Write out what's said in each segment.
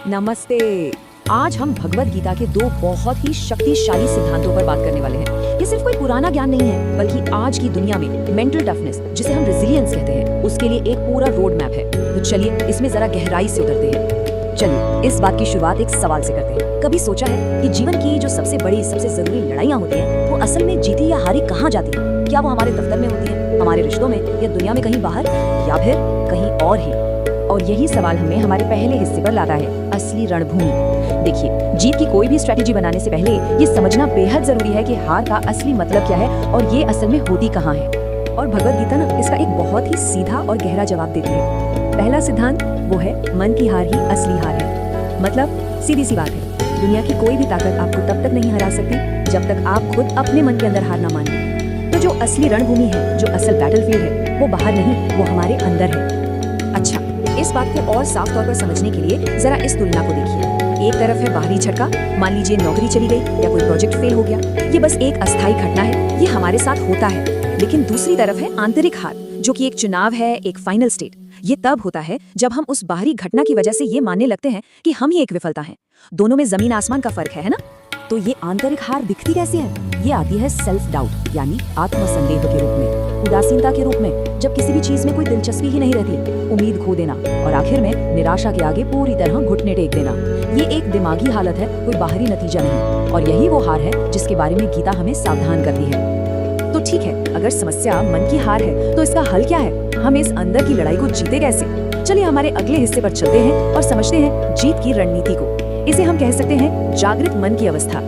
नमस्ते। आज हम भगवत गीता के दो बहुत ही शक्तिशाली सिद्धांतों पर बात करने वाले हैं। ये सिर्फ कोई पुराना ज्ञान नहीं है, बल्कि आज की दुनिया में मेंटल टफनेस, जिसे हम रेजिलियंस कहते हैं, उसके लिए एक पूरा रोड मैप है। तो चलिए इसमें जरा गहराई से उतरते हैं। चलिए इस बात की शुरुआत एक सवाल से करते हैं। कभी सोचा है कि जीवन की जो सबसे बड़ी, सबसे जरूरी लड़ाइयाँ होती हैं, वो असल में जीती या हारी कहाँ जाती है? क्या वो हमारे दफ्तर में होती है, हमारे रिश्तों में, या दुनिया में कहीं बाहर, या फिर कहीं और ही? और यही सवाल हमें हमारे पहले हिस्से पर लाता है, असली रणभूमि। देखिए, जीत की कोई भी स्ट्रेटेजी बनाने से पहले ये समझना बेहद जरूरी है कि हार का असली मतलब क्या है और ये असल में होती कहाँ है। और भगवत गीता ना इसका एक बहुत ही सीधा और गहरा जवाब देती है। पहला सिद्धांत वो है, मन की हार ही असली हार है। मतलब सीधी सी बात है, दुनिया की कोई भी ताकत आपको तब तक नहीं हरा सकती जब तक आप खुद अपने मन के अंदर हार ना मान लें। तो जो असली रणभूमि है, जो असल बैटलफील्ड है, वो बाहर नहीं, वो हमारे अंदर है। अच्छा, इस बात को और साफ तौर पर समझने के लिए जरा इस तुलना को देखिए। एक तरफ है बाहरी झटका, मान लीजिए नौकरी चली गई या कोई प्रोजेक्ट फेल हो गया, ये बस एक अस्थायी घटना है, ये हमारे साथ होता है। लेकिन दूसरी तरफ है आंतरिक हार, जो कि एक चुनाव है, एक फाइनल स्टेट। ये तब होता है जब हम उस बाहरी घटना की वजह से ये मानने लगते हैं कि हम ही एक विफलता है। दोनों में जमीन आसमान का फर्क है ना? तो ये आंतरिक हार दिखती कैसे है? ये आती है सेल्फ डाउट, यानी आत्मसंदेह के रूप में, उदासीनता के रूप में, जब किसी भी चीज में कोई दिलचस्पी ही नहीं रहती, उम्मीद खो देना और आखिर में निराशा के आगे पूरी तरह घुटने टेक देना। ये एक दिमागी हालत है, कोई बाहरी नतीजा नहीं। और यही वो हार है जिसके बारे में गीता हमें सावधान करती है। तो ठीक है, अगर समस्या मन की हार है तो इसका हल क्या है? हम इस अंदर की लड़ाई को जीते कैसे? चलिए हमारे अगले हिस्से पर चलते हैं और समझते हैं जीत की रणनीति को। इसे हम कह सकते हैं जागृत मन की अवस्था।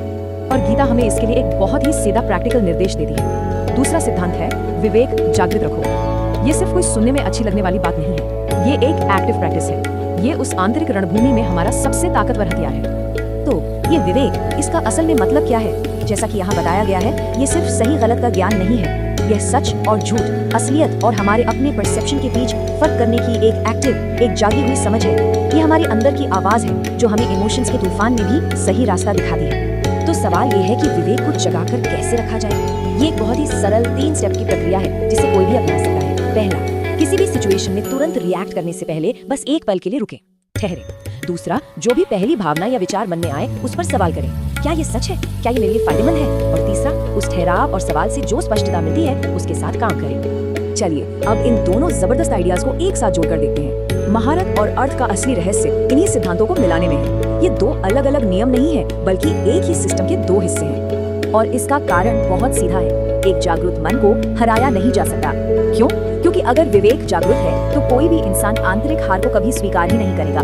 और गीता हमें इसके लिए एक बहुत ही सीधा प्रैक्टिकल निर्देश देती है। दूसरा सिद्धांत है विवेक जागृत रखो। ये सिर्फ कोई सुनने में अच्छी लगने वाली बात नहीं है, ये एक एक्टिव प्रैक्टिस है। ये उस आंतरिक रणभूमि में हमारा सबसे ताकतवर हथियार है। तो ये विवेक, इसका असल में मतलब क्या है? जैसा कि यहाँ बताया गया है, ये सिर्फ सही गलत का ज्ञान नहीं है। यह सच और झूठ, असलियत और हमारे अपने परसेप्शन के बीच फर्क करने की एक एक्टिव, एक जागी हुई समझ है। ये हमारी अंदर की आवाज है जो हमें इमोशंस के तूफान में भी सही रास्ता दिखाती है। तो सवाल ये है कि विवेक को जगाकर कैसे रखा जाए? ये एक बहुत ही सरल 3 स्टेप की प्रक्रिया है जिसे कोई भी अपना सकता है। पहला, किसी भी सिचुएशन में तुरंत रिएक्ट करने से पहले बस एक पल के लिए रुकें, ठहरें। दूसरा, जो भी पहली भावना या विचार मन में आए उस पर सवाल करें, क्या ये सच है, क्या ये मेरे लिए फायदेमंद है? और तीसरा, उस ठहराव और सवाल से जो स्पष्टता मिलती है उसके साथ काम करें। चलिए अब इन दोनों जबरदस्त आइडियाज को एक साथ जोड़कर देखते हैं। महारत और अर्थ का असली रहस्य इन्हीं सिद्धांतों को मिलाने में है। ये दो अलग अलग नियम नहीं है, बल्कि एक ही सिस्टम के दो हिस्से हैं। और इसका कारण बहुत सीधा है, एक जागरूक मन को हराया नहीं जा सकता। क्यों? क्योंकि अगर विवेक जागरूक है तो कोई भी इंसान आंतरिक हार को कभी स्वीकार ही नहीं करेगा।